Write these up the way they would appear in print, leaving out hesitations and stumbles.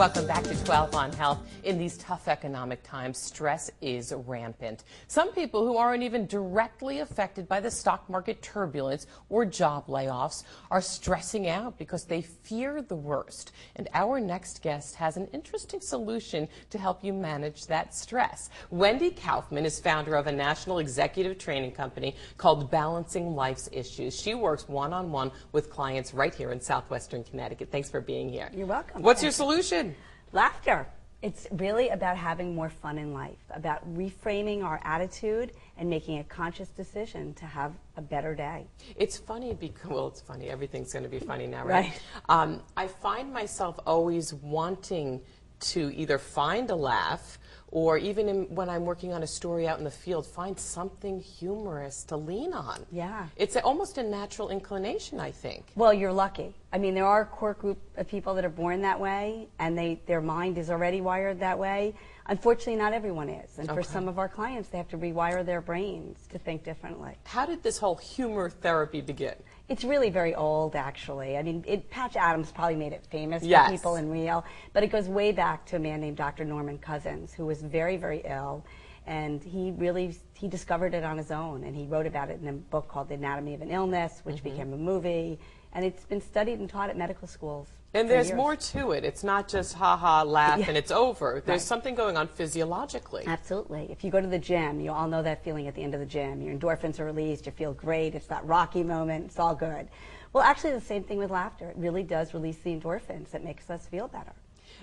Welcome back to 12 on Health. In these tough economic times, stress is rampant. Some people who aren't even directly affected by the stock market turbulence or job layoffs are stressing out because they fear the worst. And our next guest has an interesting solution to help you manage that stress. Wendy Kaufman is founder of a national executive training company called Balancing Life's Issues. She works one-on-one with clients right here in southwestern Connecticut. Thanks for being here. You're welcome. What's your solution? Laughter. It's really about having more fun in life, about reframing our attitude and making a conscious decision to have a better day. It's funny because, well, it's funny. Everything's going to be funny now, right? I find myself always wanting to either find a laugh or even when I'm working on a story out in the field, find something humorous to lean on. Yeah. It's almost a natural inclination, I think. Well, you're lucky. I mean, there are a core group of people that are born that way, and their mind is already wired that way. Unfortunately, not everyone is. And for some of our clients, they have to rewire their brains to think differently. How did this whole humor therapy begin? It's really very old, actually. I mean, Patch Adams probably made it famous for people and real, but it goes way back to a man named Dr. Norman Cousins, who was very, very ill, and he discovered it on his own, and he wrote about it in a book called The Anatomy of an Illness, which became a movie, and it's been studied and taught at medical schools. And there's more to it. It's not just ha-ha, laugh, and it's over. There's Right. something going on physiologically. Absolutely. If you go to the gym, you all know that feeling at the end of the gym. Your endorphins are released, you feel great, it's that rocky moment, it's all good. Well, actually, the same thing with laughter. It really does release the endorphins that makes us feel better.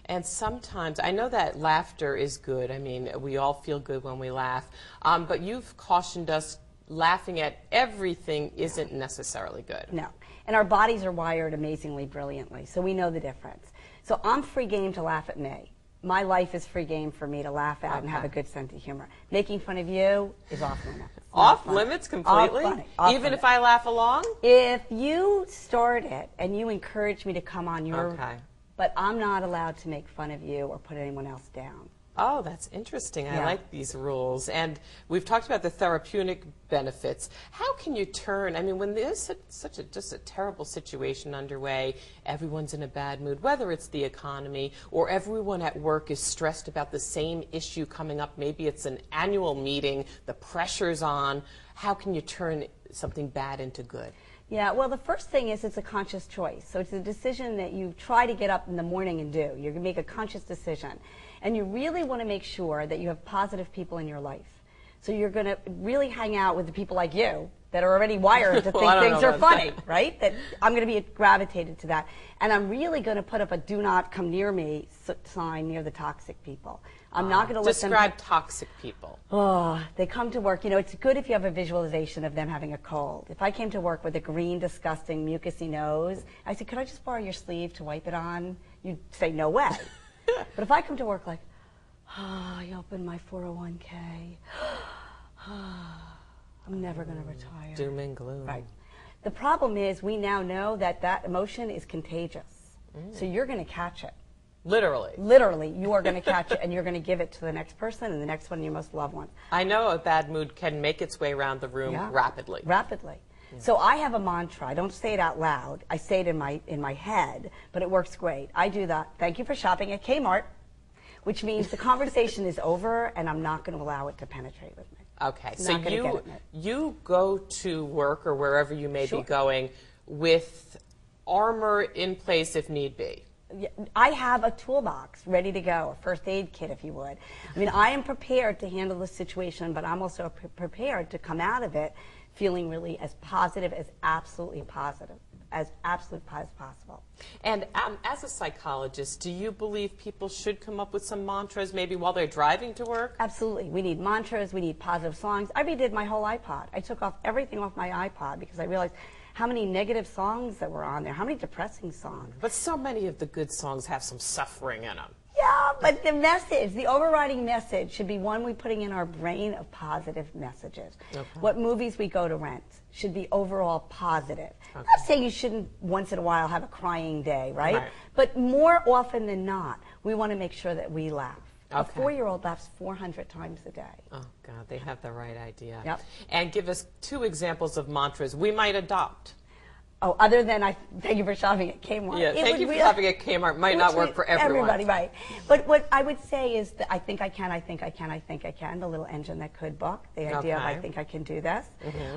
And sometimes, I know that laughter is good. I mean, we all feel good when we laugh. But you've cautioned us laughing at everything isn't necessarily good. No. And our bodies are wired amazingly brilliantly, so we know the difference. So I'm free game to laugh at me. My life is free game for me to laugh at and have a good sense of humor. Making fun of you is off limits. Off limits completely? Even if I laugh along? If you start it and you encourage me to come on your... But I'm not allowed to make fun of you or put anyone else down. Oh, that's interesting. I like these rules. And we've talked about the therapeutic benefits. How can you turn, I mean, when there's just a terrible situation underway, everyone's in a bad mood, whether it's the economy or everyone at work is stressed about the same issue coming up, maybe it's an annual meeting, the pressure's on, how can you turn something bad into good? Yeah, well, the first thing is it's a conscious choice. So it's a decision that you try to get up in the morning and do. You're going to make a conscious decision. And you really want to make sure that you have positive people in your life. So you're going to really hang out with the people like you that are already wired to think things are funny, right? That I'm going to be gravitated to that. And I'm really going to put up a do not come near me sign near the toxic people. I'm not going to let them... Describe toxic people. Oh, they come to work. You know, it's good if you have a visualization of them having a cold. If I came to work with a green, disgusting, mucusy nose, I said, could I just borrow your sleeve to wipe it on? You'd say, no way. But if I come to work like, I opened my 401k, I'm never going to retire. Doom and gloom. Right. The problem is we now know that that emotion is contagious. So you're going to catch it. Literally. Literally, you are going to catch it, and you're going to give it to the next person and the next one, your most loved one. I know a bad mood can make its way around the room rapidly. Rapidly. So I have a mantra. I don't say it out loud. I say it in my head, but it works great. I do that. Thank you for shopping at Kmart, which means the conversation is over, and I'm not going to allow it to penetrate with me. Okay, so you go to work or wherever you may be going with armor in place if need be. I have a toolbox ready to go, a first aid kit, if you would. I mean, I am prepared to handle the situation, but I'm also prepared to come out of it feeling really as positive as absolutely positive, as possible. And as a psychologist, do you believe people should come up with some mantras maybe while they're driving to work? Absolutely. We need mantras. We need positive songs. I redid my whole iPod. I took off everything off my iPod because I realized how many negative songs that were on there, how many depressing songs. But so many of the good songs have some suffering in them. Yeah, but the message, the overriding message should be one we're putting in our brain of positive messages. What movies we go to rent should be overall positive. I'm not saying you shouldn't once in a while have a crying day, right? But more often than not, we want to make sure that we laugh. A 4-year-old laughs 400 times a day. Oh, God, they have the right idea. Yep. And give us 2 examples of mantras we might adopt. Oh, other than thank you for shopping at Kmart. Yeah, thank you for shopping at Kmart might not work for everyone. Everybody, right. But what I would say is that I think I can, I think I can, I think I can, the little engine that could book, the idea of I think I can do this.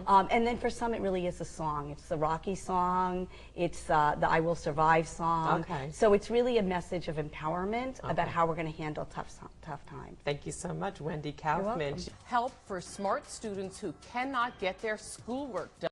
And then for some it really is a song. It's the Rocky song, it's the I Will Survive song. So it's really a message of empowerment about how we're going to handle tough times. Thank you so much, Wendy Kaufman. Help for smart students who cannot get their schoolwork done.